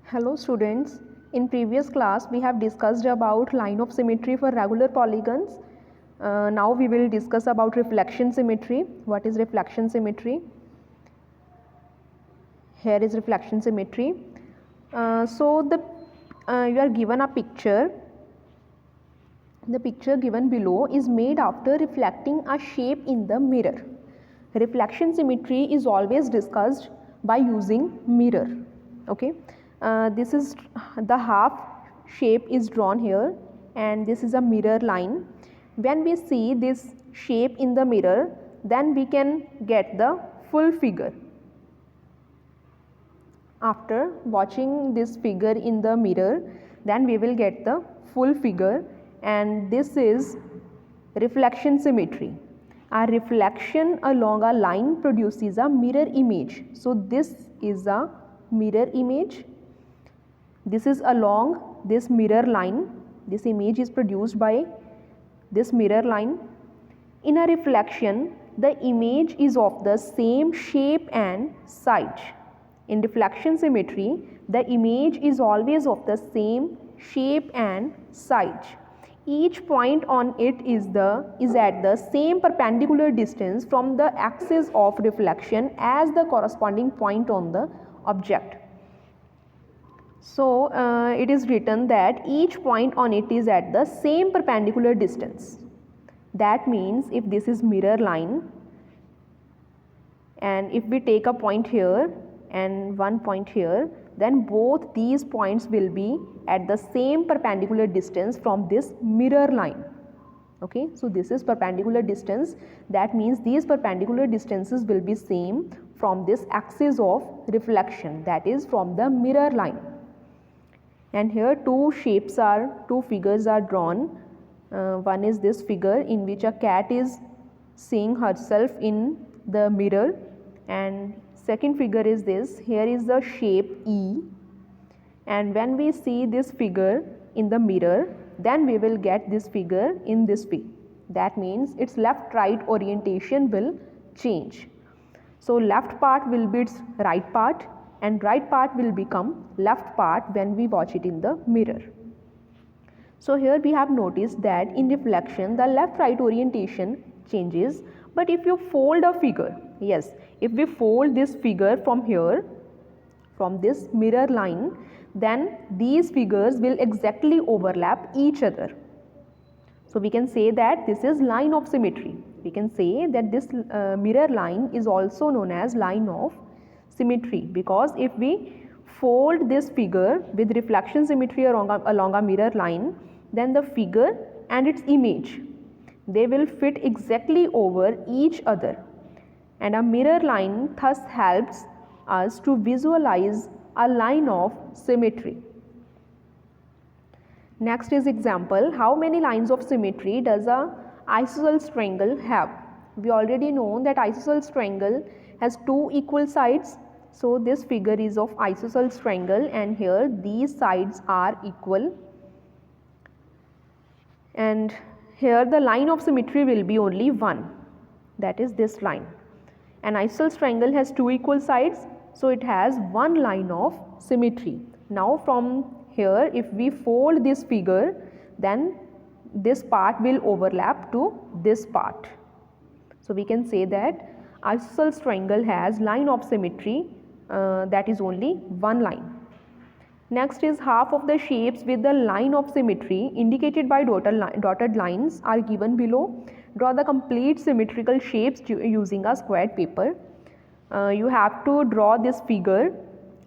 Hello students, in previous class we have discussed about line of symmetry for regular polygons. Now we will discuss about reflection symmetry. What is reflection symmetry? Here is reflection symmetry. You are given a picture. The picture given below is made after reflecting a shape in the mirror. Reflection symmetry is always discussed by using mirror. Okay. This is the half shape is drawn here and this is a mirror line. When we see this shape in the mirror, then we can get the full figure. After watching this figure in the mirror, then we will get the full figure, and this is reflection symmetry. A reflection along a line produces a mirror image. So this is a mirror image. This is along this mirror line. This image is produced by this mirror line. In a reflection, the image is of the same shape and size. In reflection symmetry, the image is always of the same shape and size. Each point on it is at the same perpendicular distance from the axis of reflection as the corresponding point on the object. So it is written that each point on it is at the same perpendicular distance. That means if this is mirror line, and if we take a point here and one point here, then both these points will be at the same perpendicular distance from this mirror line. Okay, so this is perpendicular distance. That means these perpendicular distances will be same from this axis of reflection, that is from the mirror line. And here two figures are drawn. One is this figure in which a cat is seeing herself in the mirror, and second figure is this. Here is the shape E, and when we see this figure in the mirror, then we will get this figure in this way. That means its left right orientation will change. So left part will be its right part and right part will become left part when we watch it in the mirror. So here we have noticed that in reflection the left right orientation changes, but if you fold a figure, yes, if we fold this figure from here, from this mirror line, then these figures will exactly overlap each other. So we can say that this is line of symmetry. We can say that this mirror line is also known as line of symmetry, because if we fold this figure with reflection symmetry along a mirror line, then the figure and its image, they will fit exactly over each other, and a mirror line thus helps us to visualize a line of symmetry. Next is example, how many lines of symmetry does a isosceles triangle have? We already know that isosceles triangle has two equal sides. So this figure is of isosceles triangle, and here these sides are equal, and here the line of symmetry will be only one, that is this line. An isosceles triangle has two equal sides, so it has one line of symmetry. Now from here, if we fold this figure, then this part will overlap to this part. So we can say that isosceles triangle has line of symmetry, that is only one line. Next is half of the shapes with the line of symmetry indicated by dotted lines are given below. Draw the complete symmetrical shapes using a squared paper. You have to draw this figure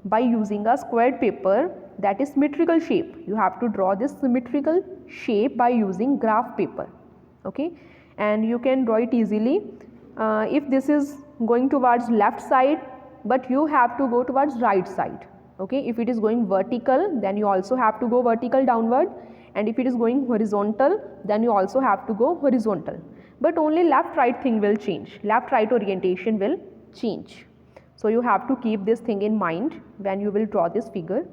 by using a squared paper, that is symmetrical shape. You have to draw this symmetrical shape by using graph paper. Okay, and you can draw it easily. If this is going towards left side, but you have to go towards right side. Okay, if it is going vertical, then you also have to go vertical downward, and if it is going horizontal, then you also have to go horizontal. But only left right thing will change, left right orientation will change. So you have to keep this thing in mind when you will draw this figure.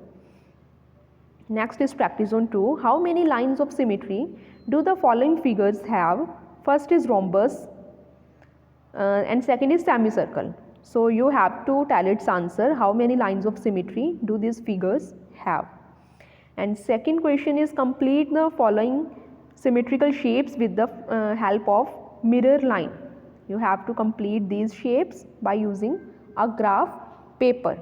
Next is practice on 2. How many lines of symmetry do the following figures have? First is rhombus and second is semicircle. So you have to tell its answer. How many lines of symmetry do these figures have? And second question is, complete the following symmetrical shapes with the help of mirror line. You have to complete these shapes by using a graph paper.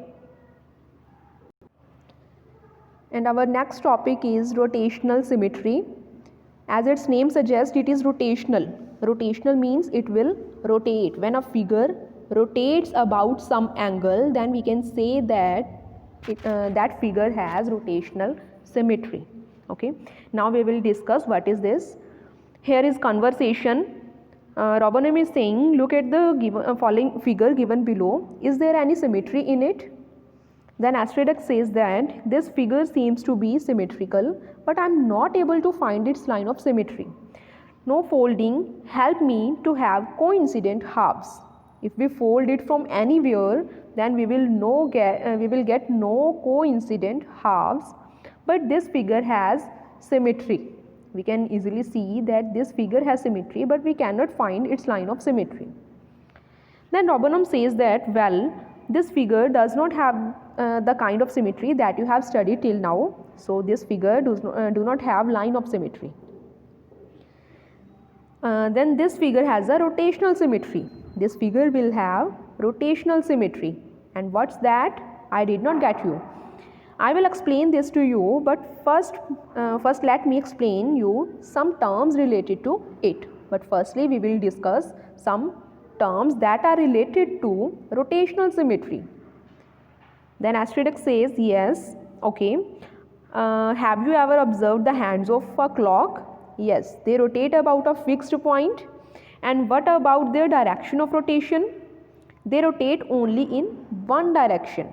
And our next topic is rotational symmetry. As its name suggests, it is rotational. Rotational means it will rotate. When a figure rotates about some angle, then we can say that that figure has rotational symmetry. Okay. Now we will discuss what is this. Here is conversation. Robonum is saying, look at the following figure given below. Is there any symmetry in it? Then Astrid says that this figure seems to be symmetrical, but I am not able to find its line of symmetry. No folding help me to have coincident halves. If we fold it from anywhere, then we will get no coincident halves. But this figure has symmetry. We can easily see that this figure has symmetry, but we cannot find its line of symmetry. Then Robonum says that, well, this figure does not have the kind of symmetry that you have studied till now. So this figure do not have line of symmetry. Then this figure has a rotational symmetry. This figure will have rotational symmetry. And what's that? I did not get you. I will explain this to you, but first let me explain you some terms related to it. But firstly, we will discuss some terms that are related to rotational symmetry. Then Astrid says, yes, okay. Have you ever observed the hands of a clock? Yes, they rotate about a fixed point. And what about their direction of rotation? They rotate only in one direction.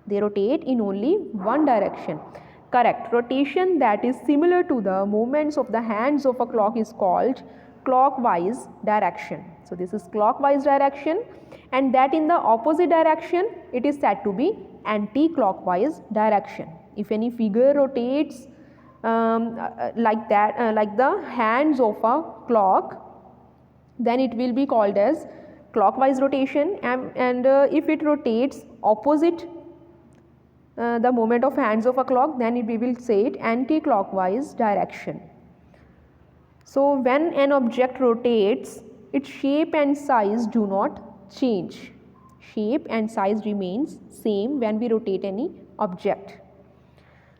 They rotate in only one direction. Correct. Rotation that is similar to the movements of the hands of a clock is called clockwise direction. So this is clockwise direction, and that in the opposite direction it is said to be anti-clockwise direction. If any figure rotates like that, like the hands of a clock, then it will be called as clockwise rotation, and if it rotates opposite the movement of hands of a clock, then we will say it anti-clockwise direction. So when an object rotates, its shape and size do not change. Shape and size remains same when we rotate any object.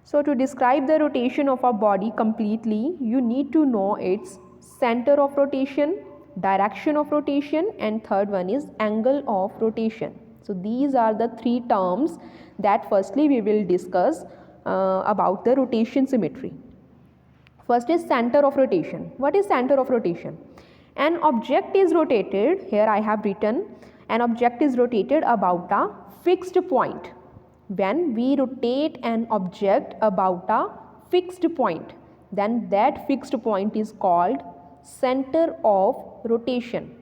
So to describe the rotation of a body completely, you need to know its center of rotation, direction of rotation, and third one is angle of rotation. So these are the three terms that firstly we will discuss about the rotation symmetry. First is center of rotation. What is center of rotation? An object is rotated, here I have written, an object is rotated about a fixed point. When we rotate an object about a fixed point, then that fixed point is called center of rotation.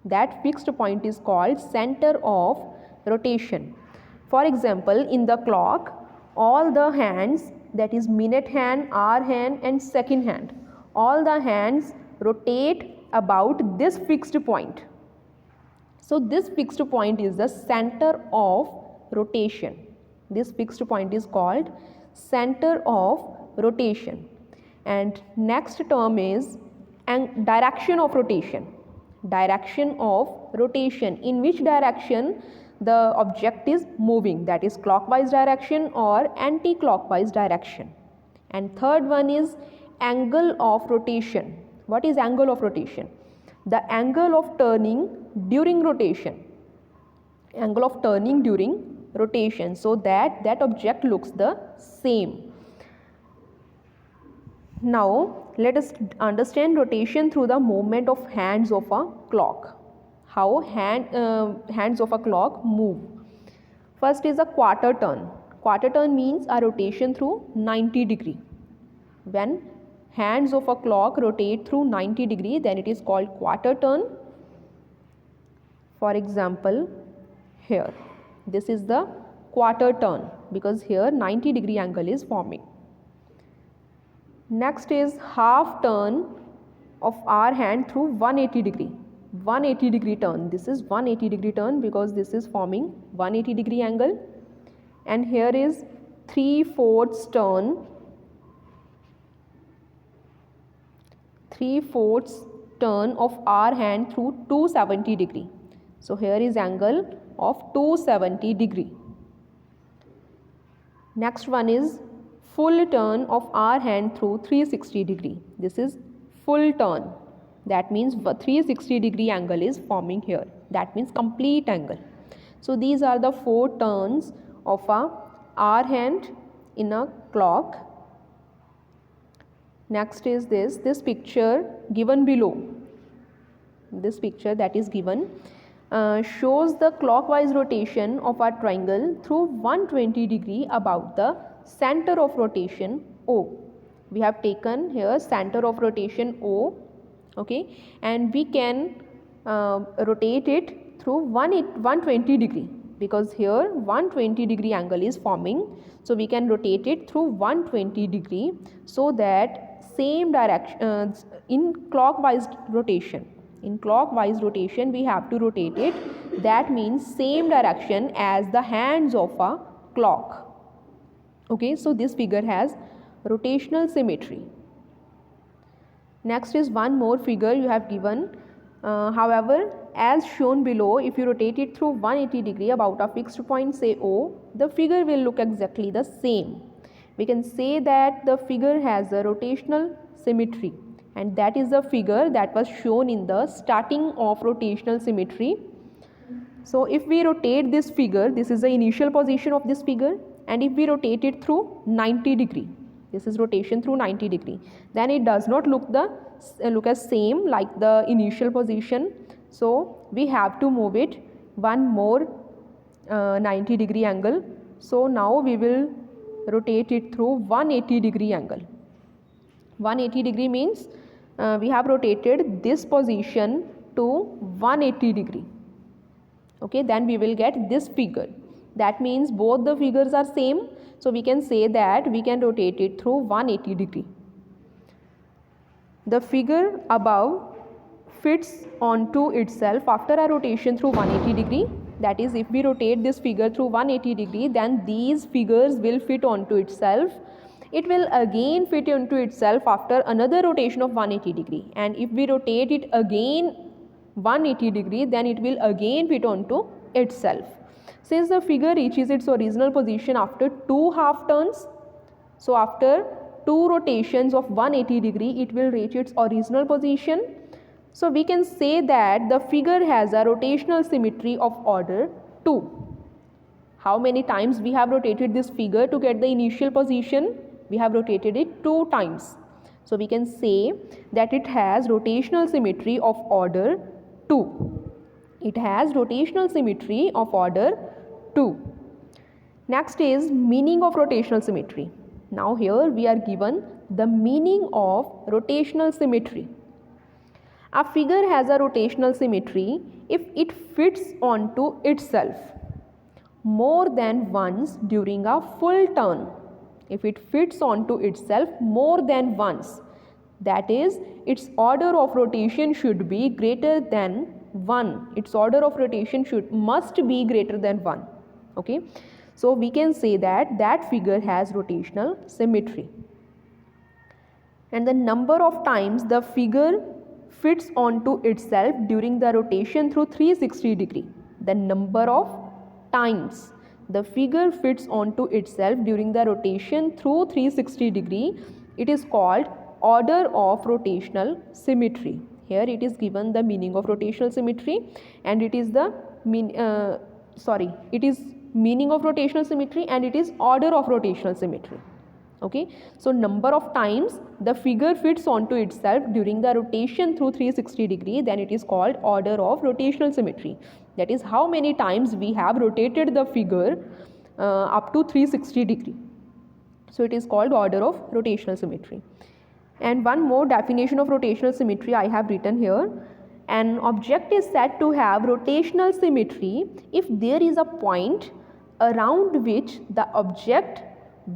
That fixed point is called center of rotation. For example, in the clock, all the hands, that is minute hand, hour hand and second hand, all the hands rotate about this fixed point. So this fixed point is the center of rotation. This fixed point is called center of rotation. And next term is direction of rotation. Direction of rotation, in which direction the object is moving, that is clockwise direction or anti-clockwise direction. And third one is angle of rotation. What is angle of rotation? The angle of turning during rotation. Angle of turning during rotation, so that that object looks the same. Now let us understand rotation through the movement of hands of a clock. How hands of a clock move. First is a quarter turn. Quarter turn means a rotation through 90 degree. When hands of a clock rotate through 90 degree, then it is called quarter turn. For example, here this is the quarter turn, because here 90 degree angle is forming. Next is half turn of our hand through 180 degree. 180 degree turn. This is 180 degree turn because this is forming 180 degree angle, and here is 3/4 turn, 3/4 turn of our hand through 270 degree. So here is angle of 270 degree. Next one is full turn of our hand through 360 degree. This is full turn. That means 360 degree angle is forming here. That means complete angle. So these are the 4 turns of a hour hand in a clock. Next is this picture given below. This picture that is given shows the clockwise rotation of our triangle through 120 degree about the center of rotation O. We have taken here center of rotation O, okay, and we can rotate it through 120 degree, because here 120 degree angle is forming. So we can rotate it through 120 degree, so that same direction in clockwise rotation. In clockwise rotation we have to rotate it. That means same direction as the hands of a clock. Okay, so this figure has rotational symmetry. Next is one more figure you have given. However, as shown below, if you rotate it through 180 degree about a fixed point, say O, the figure will look exactly the same. We can say that the figure has a rotational symmetry, and that is the figure that was shown in the starting of rotational symmetry. So if we rotate this figure, this is the initial position of this figure, and if we rotate it through 90 degree, this is rotation through 90 degree, then it does not look as same like the initial position. So we have to move it one more 90 degree angle. So now we will rotate it through 180 degree angle. 180 degree means we have rotated this position to 180 degree. Okay, then we will get this figure. That means both the figures are same. So we can say that we can rotate it through 180 degree. The figure above fits onto itself after a rotation through 180 degree. That is, if we rotate this figure through 180 degree, then these figures will fit onto itself. It will again fit into itself after another rotation of 180 degree. And if we rotate it again 180 degree, then it will again fit onto itself. Since the figure reaches its original position after 2 half turns, so after 2 rotations of 180 degree, it will reach its original position. So we can say that the figure has a rotational symmetry of order 2. How many times we have rotated this figure to get the initial position? We have rotated it 2 times. So we can say that it has rotational symmetry of order 2. It has rotational symmetry of order 2. Next is meaning of rotational symmetry. Now here we are given the meaning of rotational symmetry. A figure has a rotational symmetry if it fits onto itself more than once during a full turn. If it fits onto itself more than once, that is, its order of rotation should be greater than 1. Its order of rotation must be greater than 1. Okay, so we can say that that figure has rotational symmetry. And the number of times the figure fits onto itself during the rotation through 360 degree. The number of times the figure fits onto itself during the rotation through 360 degree, it is called order of rotational symmetry. Here it is given the meaning of rotational symmetry, and it is the meaning of rotational symmetry, and it is order of rotational symmetry. Okay, so number of times the figure fits onto itself during the rotation through 360 degree, then it is called order of rotational symmetry. That is how many times we have rotated the figure up to 360 degree. So it is called order of rotational symmetry. And one more definition of rotational symmetry I have written here. An object is said to have rotational symmetry if there is a point around which the object,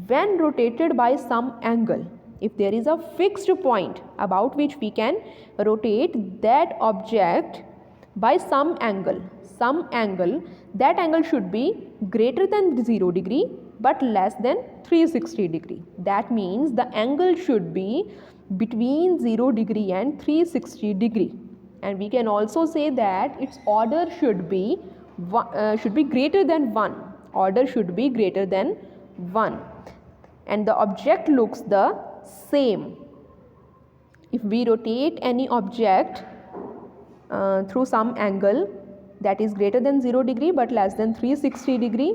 when rotated by some angle, if there is a fixed point about which we can rotate that object by some angle, that angle should be greater than 0 degree but less than 360 degree. That means the angle should be between 0 degree and 360 degree. And we can also say that its order should be greater than 1. Order should be greater than 1. And the object looks the same. If we rotate any object through some angle that is greater than 0 degree but less than 360 degree,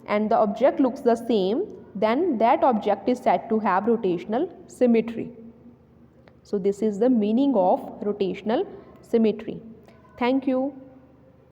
and the object looks the same, then that object is said to have rotational symmetry. So this is the meaning of rotational symmetry. Thank you.